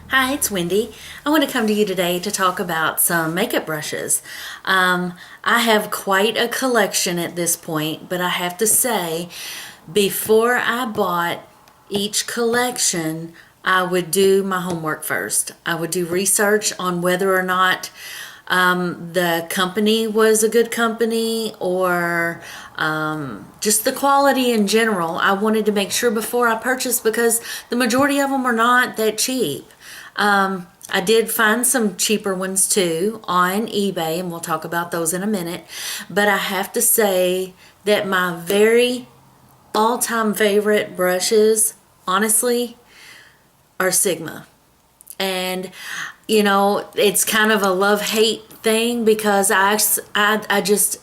Hi, it's Wendy. I want to come to you today to talk about some makeup brushes. I have quite a collection at this point, but I have to say, before I bought each collection, I would do my homework first. I would do research on whether or not the company was a good company or just the quality in general. I wanted to make sure before I purchased because the majority of them are not that cheap. I did find some cheaper ones too on eBay, and we'll talk about those in a minute. But I have to say that my very all-time favorite brushes, honestly, are Sigma. And it's kind of a love-hate thing because I just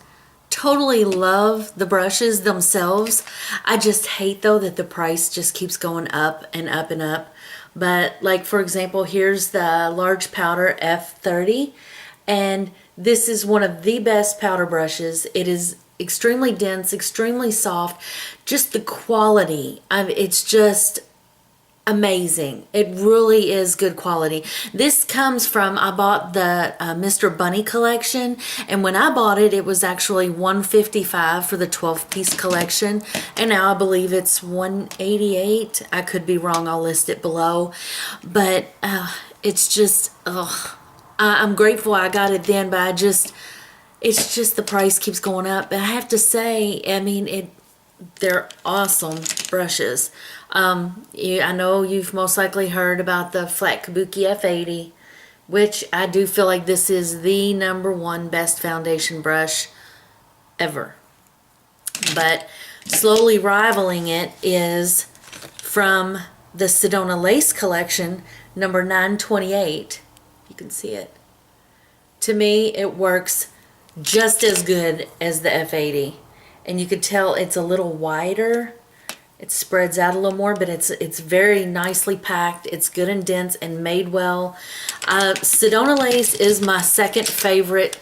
totally love the brushes themselves. I just hate though that the price just keeps going up and up and up. But like, for example, here's the large powder F30, and this is one of the best powder brushes. It is extremely dense, extremely soft. Just the quality, it's just amazing. It really is good quality. This comes from, I bought the Mr. Bunny collection, and when I bought it, it was actually $155 for the 12-piece collection, and now I believe it's $188. I could be wrong. I'll list it below, but it's just, I'm grateful I got it then, but it's just the price keeps going up. But I have to say, I mean, they're awesome brushes. I know you've most likely heard about the Flat Kabuki F80, which I do feel like this is the #1 best foundation brush ever. But slowly rivaling it is from the Sedona Lace collection, number 928. You can see it. To me, it works just as good as the F80. And you can tell it's a little wider. It spreads out a little more, but it's very nicely packed. It's good and dense and made well. Sedona Lace is my second favorite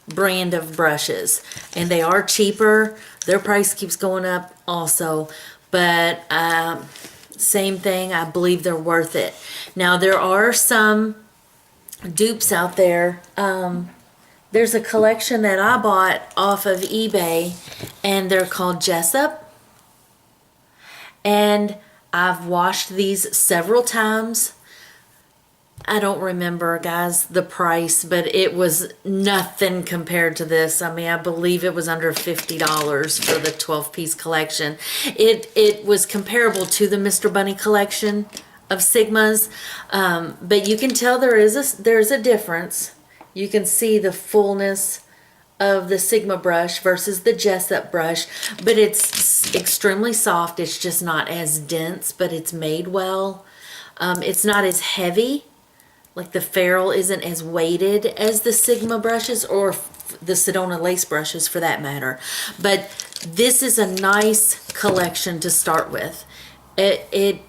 brand of brushes, and they are cheaper. Their price keeps going up also, but same thing. I believe they're worth it. Now there are some dupes out there. There's a collection that I bought off of eBay, and they're called Jessup. And I've washed these several times. I don't remember, guys, the price, but it was nothing compared to this. I mean, I believe it was under $50 for the 12-piece collection. It was comparable to the Mr. Bunny collection of Sigmas, but you can tell there's a difference. You can see the fullness of the Sigma brush versus the Jessup brush, but it's extremely soft. It's just not as dense, but it's made well. It's not as heavy, like the ferrule isn't as weighted as the Sigma brushes or the Sedona Lace brushes for that matter. But this is a nice collection to start with. It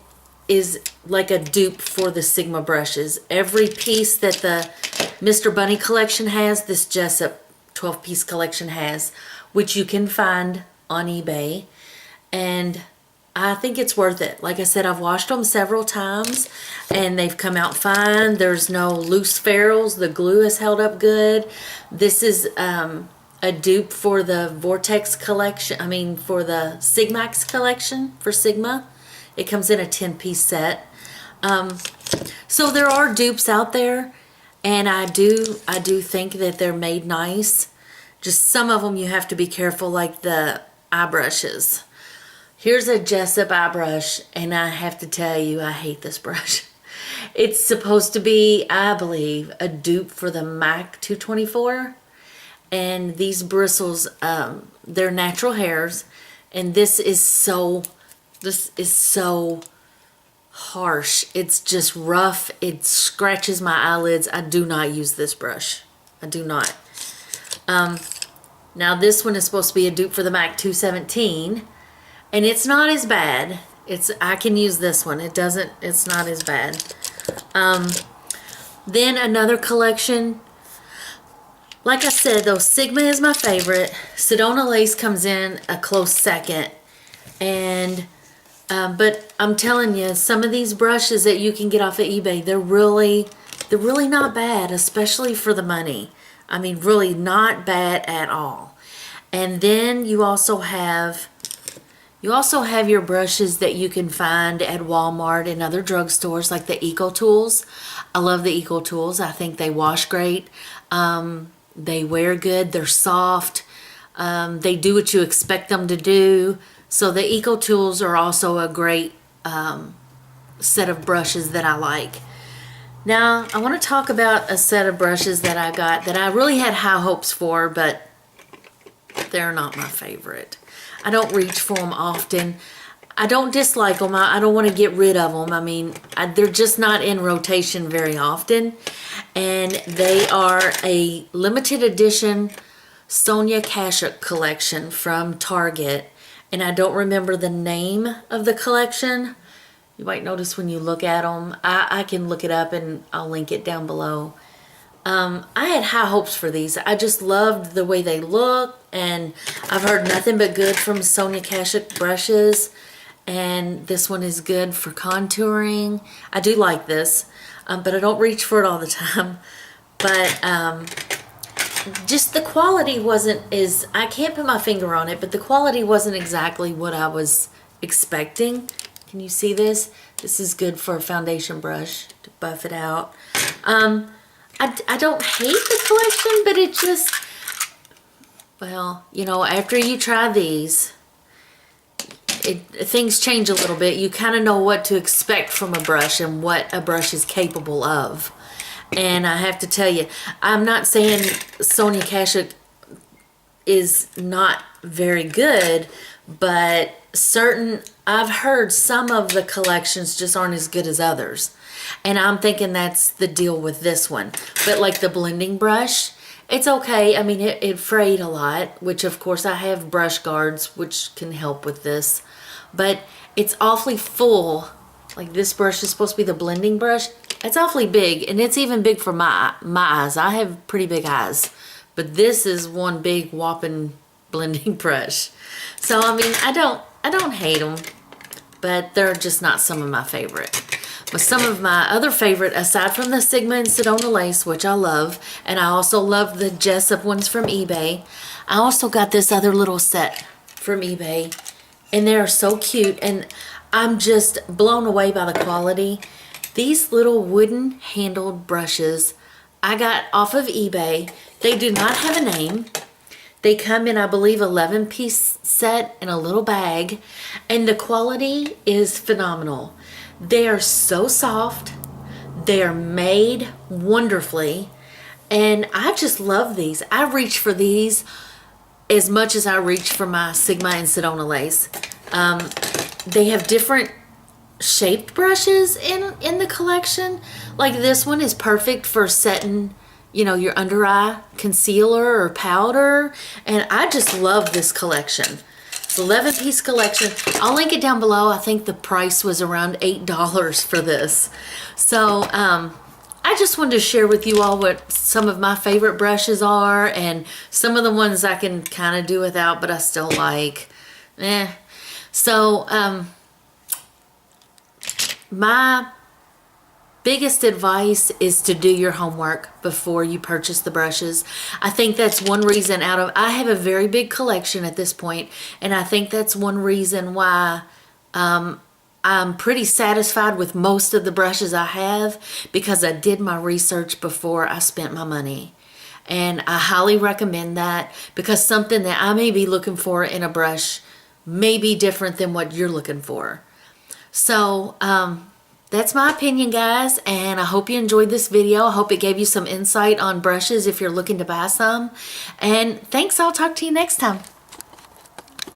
is like a dupe for the Sigma brushes. Every piece that the Mr. Bunny collection has, this Jessup 12-piece collection has, which you can find on eBay, and I think it's worth it. Like I said, I've washed them several times and they've come out fine. There's no loose ferrules. The glue has held up good. This is a dupe for the Vortex collection, for the Sigmax collection for Sigma. It comes in a 10-piece set. So there are dupes out there, and I do think that they're made nice. Just some of them you have to be careful, like the eye brushes. Here's a Jessup eye brush, and I have to tell you, I hate this brush. It's supposed to be, I believe, a dupe for the MAC 224. And these bristles, they're natural hairs, and this is so harsh. It's just rough. It scratches my eyelids. I do not use this brush. I do not. Now this one is supposed to be a dupe for the MAC 217, and it's not as bad. I can use this one. It's not as bad. Then another collection. Like I said, though, Sigma is my favorite. Sedona Lace comes in a close second, and But I'm telling you, some of these brushes that you can get off of eBay, they're really not bad, especially for the money. I mean, really not bad at all. And then you also have your brushes that you can find at Walmart and other drugstores, like the Eco Tools. I love the Eco Tools. I think they wash great. They wear good. They're soft. They do what you expect them to do. So the Eco Tools are also a great set of brushes that I like. Now, I want to talk about a set of brushes that I got that I really had high hopes for, but they're not my favorite. I don't reach for them often. I don't dislike them. I don't want to get rid of them. I mean, they're just not in rotation very often. And they are a limited edition Sonia Kashuk collection from Target. And I don't remember the name of the collection. You might notice when you look at them. I can look it up and I'll link it down below. I had high hopes for these. I just loved the way they look, and I've heard nothing but good from Sonia Kashuk brushes, and this one is good for contouring. I do like this, but I don't reach for it all the time. But just the quality I can't put my finger on it, but the quality wasn't exactly what I was expecting. Can you see this? This is good for a foundation brush to buff it out. I don't hate the collection, but it just, well, you know, after you try these, things change a little bit. You kind of know what to expect from a brush and what a brush is capable of. And I have to tell you, I'm not saying Sonia Kashuk is not very good, but I've heard some of the collections just aren't as good as others. And I'm thinking that's the deal with this one. But like the blending brush, it's okay. I mean, it frayed a lot, which of course I have brush guards, which can help with this. But it's awfully full. Like this brush is supposed to be the blending brush. It's awfully big, and it's even big for my eyes. I have pretty big eyes. But this is one big whopping blending brush. So, I mean, I don't hate them, but they're just not some of my favorite. But some of my other favorite, aside from the Sigma and Sedona lace, which I love, and I also love the Jessup ones from eBay, I also got this other little set from eBay, and they're so cute, and I'm just blown away by the quality. These little wooden handled brushes I got off of eBay. They do not have a name. They come in, I believe, 11-piece set in a little bag, and the quality is phenomenal. They are so soft. They are made wonderfully, and I just love these. I reach for these as much as I reach for my Sigma and Sedona lace. They have different shaped brushes in the collection. Like this one is perfect for setting, you know, your under eye concealer or powder, and I just love this collection. It's 11-piece collection. I'll link it down below. I think the price was around $8 for this. So I just wanted to share with you all what some of my favorite brushes are, and some of the ones I can kind of do without, but I still like. So my biggest advice is to do your homework before you purchase the brushes. I think that's one reason I have a very big collection at this point, and I think that's one reason why I'm pretty satisfied with most of the brushes I have, because I did my research before I spent my money. And I highly recommend that, because something that I may be looking for in a brush may be different than what you're looking for. So, that's my opinion, guys, and I hope you enjoyed this video. I hope it gave you some insight on brushes if you're looking to buy some. And thanks. I'll talk to you next time.